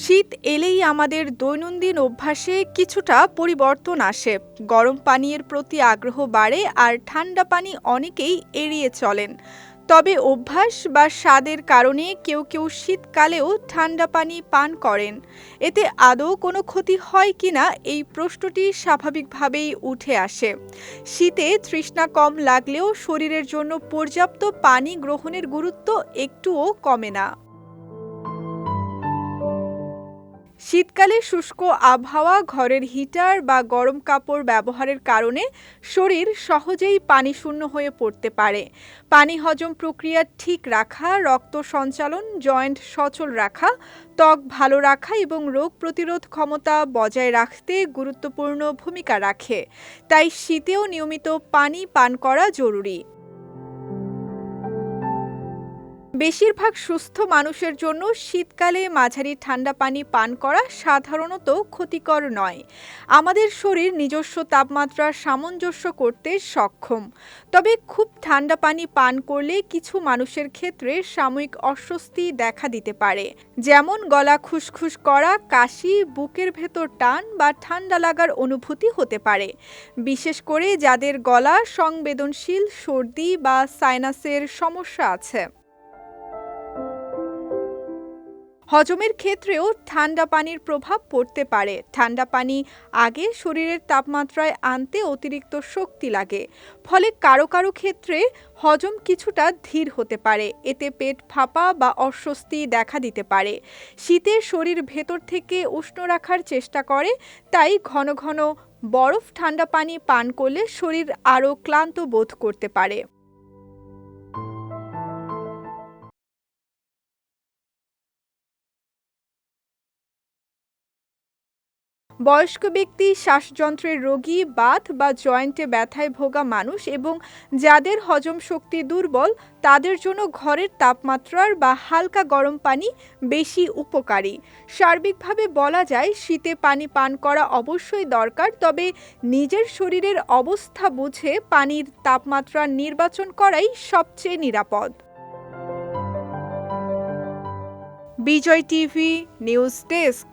শীত এলেই আমাদের দৈনন্দিন অভ্যাসে কিছুটা পরিবর্তন আসে। গরম পানীয়ের প্রতি আগ্রহ বাড়ে আর ঠান্ডা পানি অনেকেই এড়িয়ে চলেন। তবে অভ্যাস বা স্বাদের কারণে কেউ কেউ শীতকালেও ঠান্ডা পানি পান করেন। এতে আদৌ কোনো ক্ষতি হয় কিনা এই প্রশ্নটি স্বাভাবিকভাবেই উঠে আসে। শীতে তৃষ্ণা কম লাগলেও শরীরের জন্য পর্যাপ্ত পানি গ্রহণের গুরুত্ব একটুও কমে না। শীতকালে শুষ্ক আবহাওয়া, ঘরের হিটার বা গরম কাপড় ব্যবহারের কারণে শরীর সহজেই পানিশূন্য হয়ে পড়তে পারে। পানি হজম প্রক্রিয়া ঠিক রাখা, রক্ত সঞ্চালন, জয়েন্ট সচল রাখা, ত্বক ভালো রাখা এবং রোগ প্রতিরোধ ক্ষমতা বজায় রাখতে গুরুত্বপূর্ণ ভূমিকা রাখে। তাই শীতেও নিয়মিত পানি পান করা জরুরি। বেশিরভাগ সুস্থ মানুষের জন্য শীতকালে মাঝারি ঠান্ডা পানি পান করা সাধারণত ক্ষতিকর নয়। আমাদের শরীর নিজস্ব তাপমাত্রা সামঞ্জস্য করতে সক্ষম। তবে খুব ঠান্ডা পানি পান করলে কিছু মানুষের ক্ষেত্রে সাময়িক অস্বস্তি দেখা দিতে পারে, যেমন গলা খুসখুস করা, কাশি, বুকের ভেতর টান বা ঠান্ডা লাগার অনুভূতি হতে পারে, বিশেষ করে যাদের গলা সংবেদনশীল, সর্দি বা সাইনাসের সমস্যা আছে। হজমের ক্ষেত্রেও ঠান্ডা পানির প্রভাব পড়তে পারে। ঠান্ডা পানি আগে শরীরের তাপমাত্রায় আনতে অতিরিক্ত শক্তি লাগে, ফলে কারো কারো ক্ষেত্রে হজম কিছুটা ধীর হতে পারে। এতে পেট ফাঁপা বা অস্বস্তি দেখা দিতে পারে। শীতে শরীর ভেতর থেকে উষ্ণ রাখার চেষ্টা করে, তাই ঘন ঘন বরফ ঠান্ডা পানি পান করলে শরীর আরও ক্লান্ত বোধ করতে পারে। বয়স্ক ব্যক্তি, শ্বাসযন্ত্রের রোগী, বাত বা জয়েন্টে ব্যথায় ভোগা মানুষ এবং যাদের হজম শক্তি দুর্বল, তাদের জন্য ঘরের তাপমাত্রার বা হালকা গরম পানি বেশি উপকারী। সার্বিকভাবে বলা যায়, শীতে পানি পান করা অবশ্যই দরকার, তবে নিজের শরীরের অবস্থা বুঝে পানির তাপমাত্রা নির্বাচন করাই সবচেয়ে নিরাপদ। বিজয় টিভি নিউজ ডেস্ক।